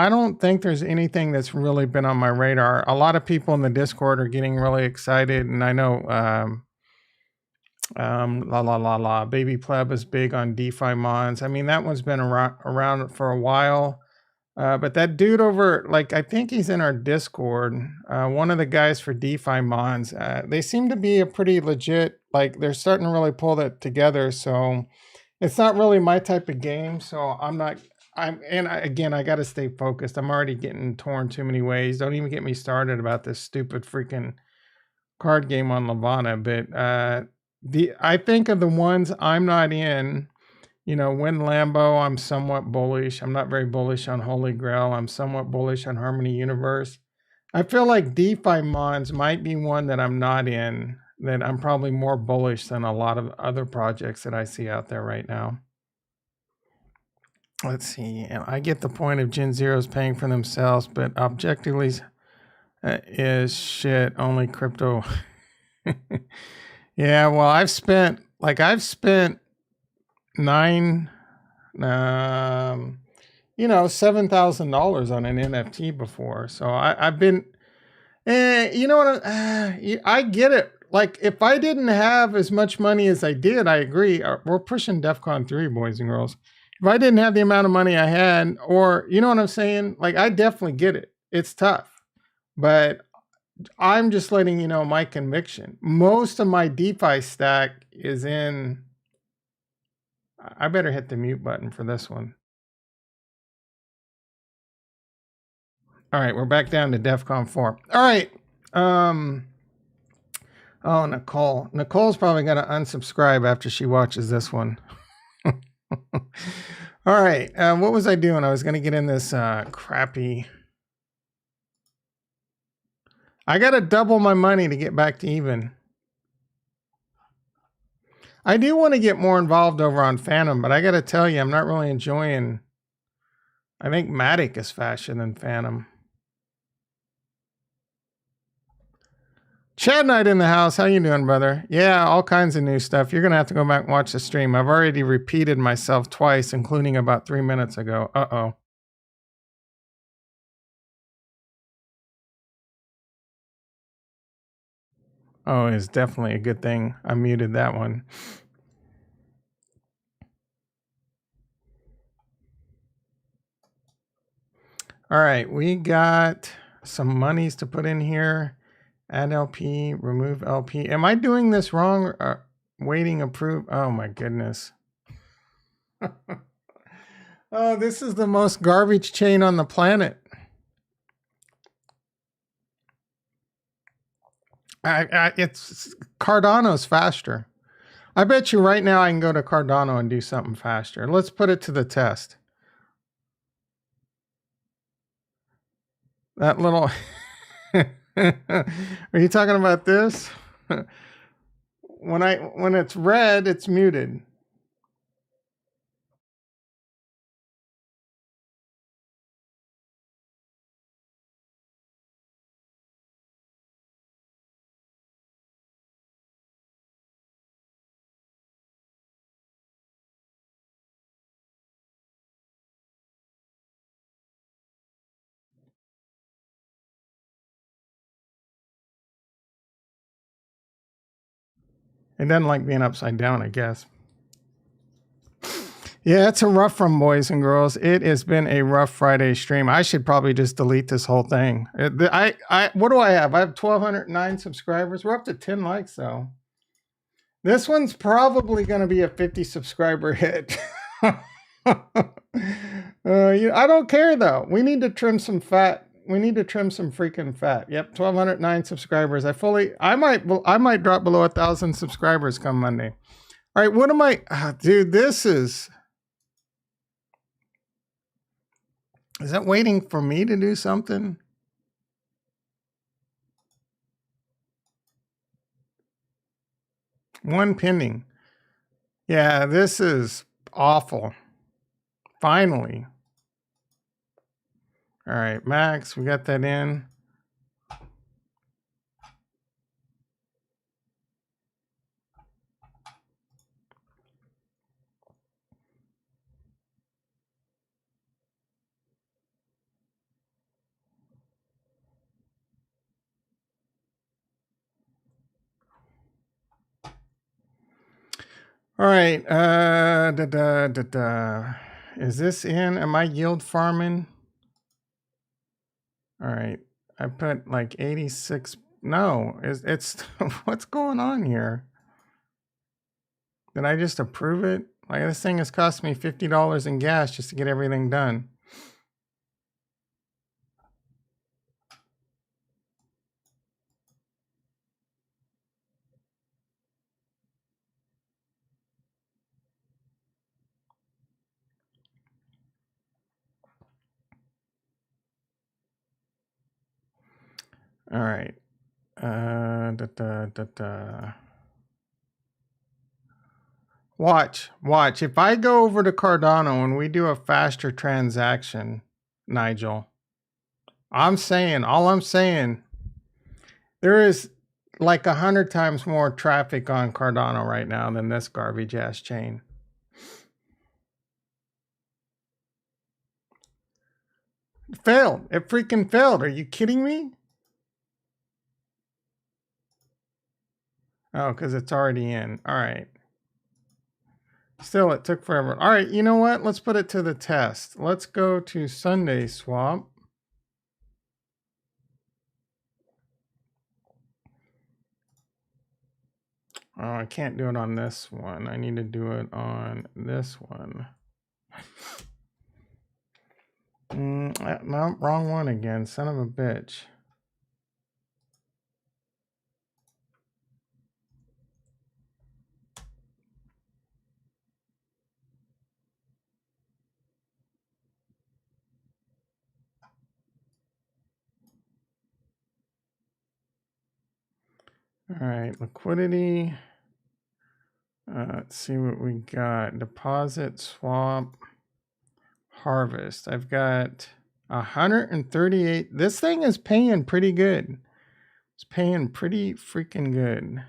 don't think there's anything that's really been on my radar. A lot of people in the Discord are getting really excited, and I know Baby Pleb is big on DeFi Mons. I mean, that one's been around for a while. But that dude over, like, I think he's in our Discord, one of the guys for DeFi Mons, they seem to be a pretty legit, like, they're starting to really pull that together. So it's not really my type of game. So again, I got to stay focused. I'm already getting torn too many ways. Don't even get me started about this stupid freaking card game on Levana. But I think of the ones I'm not in. When Lambo, I'm somewhat bullish. I'm not very bullish on Holy Grail. I'm somewhat bullish on Harmony Universe. I feel like DeFi Mons might be one that I'm not in, that I'm probably more bullish than a lot of other projects that I see out there right now. Let's see. I get the point of Gen Zeros paying for themselves, but objectively is shit. Only crypto. Yeah, well, I've spent $7,000 on an NFT before. So I've been, you know what? I get it. Like, if I didn't have as much money as I did, I agree. We're pushing DEFCON 3, boys and girls. If I didn't have the amount of money I had, or you know what I'm saying? Like, I definitely get it. It's tough, but I'm just letting you know my conviction. Most of my DeFi stack is in. I better hit the mute button for this one. All right, we're back down to DEFCON 4. All right. Oh, Nicole. Nicole's probably going to unsubscribe after she watches this one. All right. What was I doing? I was going to get in this crappy. I got to double my money to get back to even. I do want to get more involved over on Phantom, but I got to tell you, I'm not really enjoying. I think Matic is faster than Phantom. Chad Knight in the house. How you doing, brother? Yeah, all kinds of new stuff. You're going to have to go back and watch the stream. I've already repeated myself twice, including about 3 minutes ago. Uh-oh. Oh, it's definitely a good thing I muted that one. All right, we got some monies to put in here. Add LP, remove LP. Am I doing this wrong? Waiting approve. Oh my goodness. Oh, this is the most garbage chain on the planet. It's Cardano's faster. I bet you right now I can go to Cardano and do something faster. Let's put it to the test. That little. Are you talking about this? When it's red, it's muted. It doesn't like being upside down, I guess. Yeah, it's a rough one, boys and girls. It has been a rough Friday stream. I should probably just delete this whole thing. What do I have? I have 1,209 subscribers. We're up to 10 likes, though. This one's probably going to be a 50 subscriber hit. I don't care, though. We need to trim some fat. We need to trim some freaking fat. Yep, 1,209 subscribers. I might drop below 1,000 subscribers come Monday. All right, what am I? Dude, this is that waiting for me to do something? One pending. Yeah, this is awful. Finally. All right, Max, we got that in. All right, is this in? Am I yield farming? All right, I put like 86. No, it's what's going on here? Did I just approve it? Like, this thing has cost me $50 in gas just to get everything done. All right. Watch. If I go over to Cardano and we do a faster transaction, Nigel, all I'm saying, there is like 100 times more traffic on Cardano right now than this garbage ass chain. It failed. It freaking failed. Are you kidding me? Oh, because it's already in. All right. Still, it took forever. All right, you know what? Let's put it to the test. Let's go to Sunday swap. Oh, I can't do it on this one. I need to do it on this one. No, wrong one again. Son of a bitch. All right, liquidity. Let's see what we got. Deposit, swap, harvest. I've got 138. This thing is paying pretty good. It's paying pretty freaking good.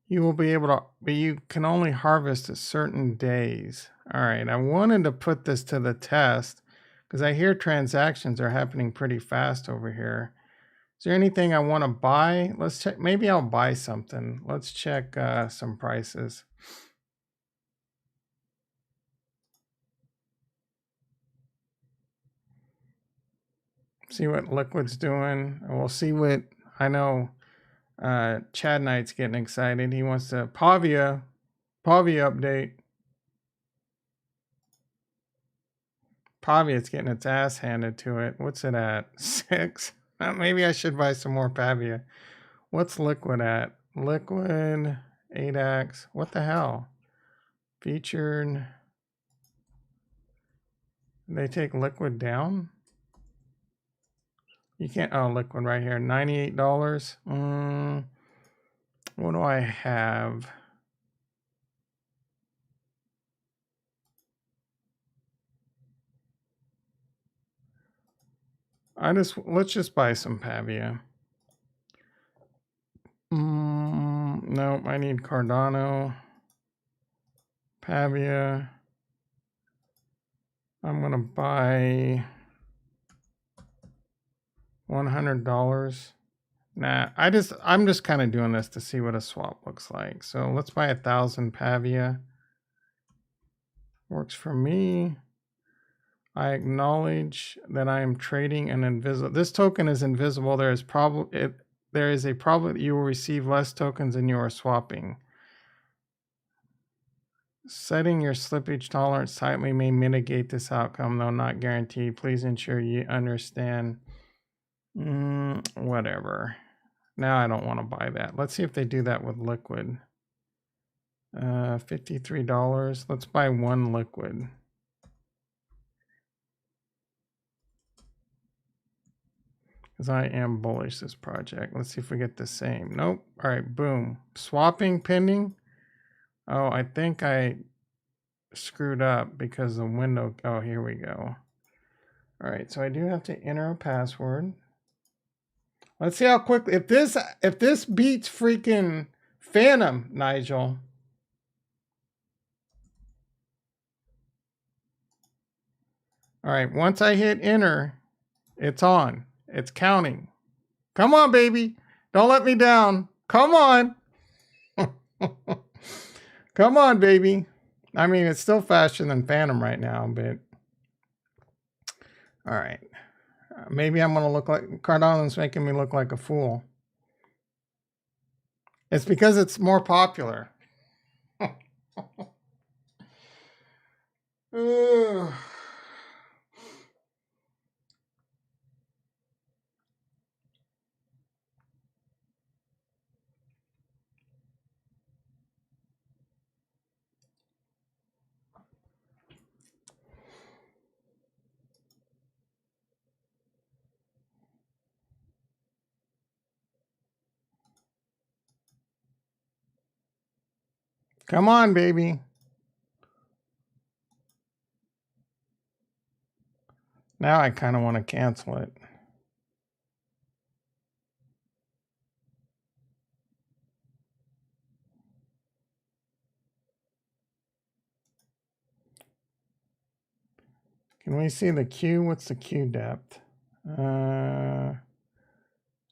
You will be able to, but you can only harvest at certain days. All right, I wanted to put this to the test because I hear transactions are happening pretty fast over here. Is there anything I want to buy? Let's check. Maybe I'll buy something. Let's check some prices. See what Liquid's doing. And we'll see what, I know Chad Knight's getting excited. He wants to, Pavia update. Pavia's getting its ass handed to it. What's it at? 6? Maybe I should buy some more Pavia. What's Liquid at? Liquid, 8x. What the hell? Featured. They take Liquid down? You can't. Oh, Liquid right here. $98. What do I have? Let's just buy some Pavia. Nope, I need Cardano. Pavia. I'm gonna buy $100. Nah, I'm just kind of doing this to see what a swap looks like. So let's buy 1,000 Pavia. Works for me. I acknowledge that I am trading an invisible. This token is invisible. There is a problem that you will receive less tokens than you are swapping. Setting your slippage tolerance tightly may mitigate this outcome, though not guaranteed. Please ensure you understand. Whatever. Now I don't want to buy that. Let's see if they do that with liquid. $53. Let's buy one liquid. Because I am bullish this project. Let's see if we get the same. Nope. All right, boom. Swapping pending. Oh, I think I screwed up because the window. Oh, here we go. All right, so I do have to enter a password. Let's see how quickly. If this beats freaking Phantom, Nigel. All right, once I hit enter, it's on. It's counting. Come on, baby. Don't let me down. Come on. Come on, baby. I mean, it's still faster than Phantom right now, but all right. Maybe I'm going to look like Cardano's making me look like a fool. It's because it's more popular. Come on, baby. Now I kind of want to cancel it. Can we see the Q? What's the Q depth?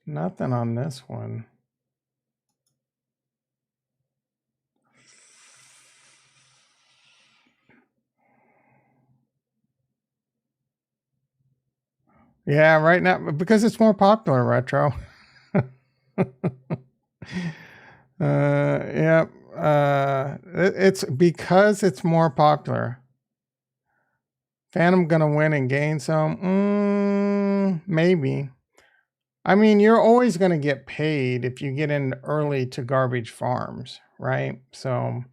Nothing on this one. Yeah, right now, because it's more popular, Retro. Yeah, it's because it's more popular. Phantom gonna win and gain some? Maybe. I mean, you're always gonna get paid if you get in early to garbage farms, right? So,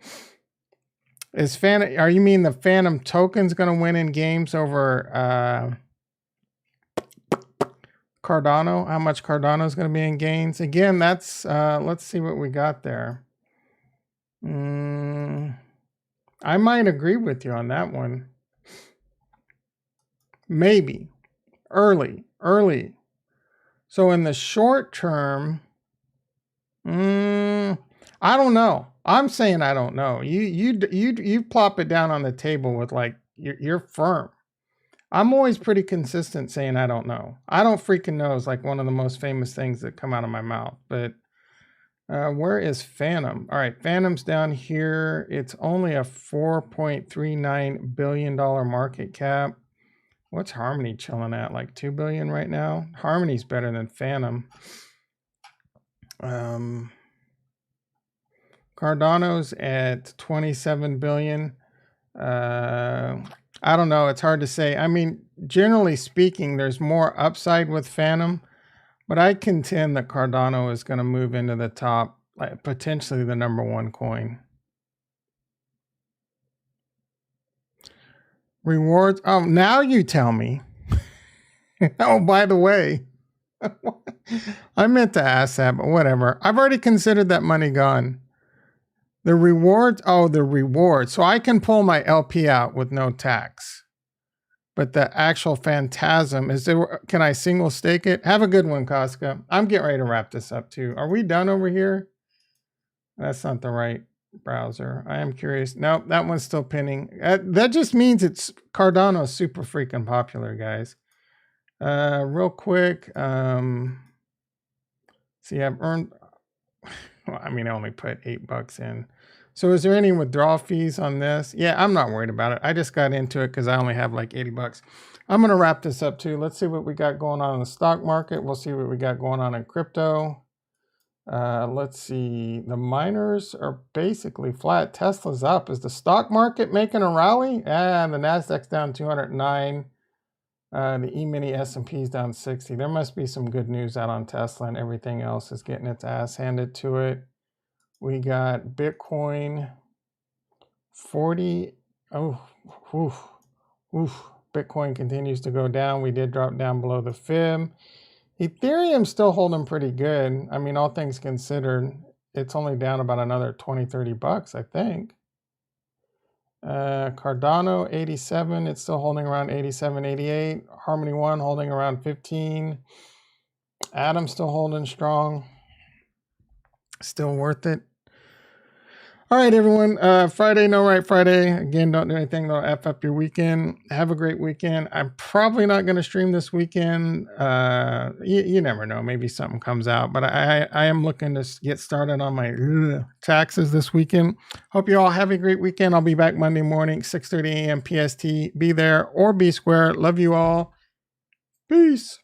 is Phantom? Are you mean the Phantom token's gonna win in games over Cardano? How much Cardano is going to be in gains? Again, that's let's see what we got there. I might agree with you on that one. Maybe early. So in the short term, I don't know. I'm saying I don't know. You plop it down on the table with like you're firm. I'm always pretty consistent saying I don't know. I don't freaking know is like one of the most famous things that come out of my mouth. But where is Phantom? All right, Phantom's down here. It's only a $4.39 billion market cap. What's Harmony chilling at? Like 2 billion right now? Harmony's better than Phantom. Cardano's at 27 billion. I don't know. It's hard to say. I mean, generally speaking, there's more upside with Phantom, but I contend that Cardano is going to move into the top, like potentially the #1 coin. Rewards. Oh, now you tell me. Oh, by the way, I meant to ask that, but whatever. I've already considered that money gone. The rewards, the rewards. So I can pull my LP out with no tax. But the actual Phantasm, can I single stake it? Have a good one, Koska. I'm getting ready to wrap this up too. Are we done over here? That's not the right browser. I am curious. Nope, that one's still pinning. That just means Cardano's super freaking popular, guys. Real quick. See, I've earned, well, I mean, I only put $8 in. So is there any withdrawal fees on this? Yeah, I'm not worried about it. I just got into it because I only have like $80. I'm going to wrap this up too. Let's see what we got going on in the stock market. We'll see what we got going on in crypto. Let's see. The miners are basically flat. Tesla's up. Is the stock market making a rally? And the Nasdaq's down 209. The E-mini S&P is down 60. There must be some good news out on Tesla, and everything else is getting its ass handed to it. We got Bitcoin 40. Oh, oof, oof. Bitcoin continues to go down. We did drop down below the fib. Ethereum's still holding pretty good. I mean, all things considered, it's only down about another 20, $30, I think. Cardano 87, it's still holding around 87, 88. Harmony One holding around 15. Atom still holding strong. Still worth it. All right, everyone. Friday, no right Friday. Again, don't do anything that'll F up your weekend. Have a great weekend. I'm probably not going to stream this weekend. You never know. Maybe something comes out. But I am looking to get started on my taxes this weekend. Hope you all have a great weekend. I'll be back Monday morning, 6:30 a.m. PST. Be there or be square. Love you all. Peace.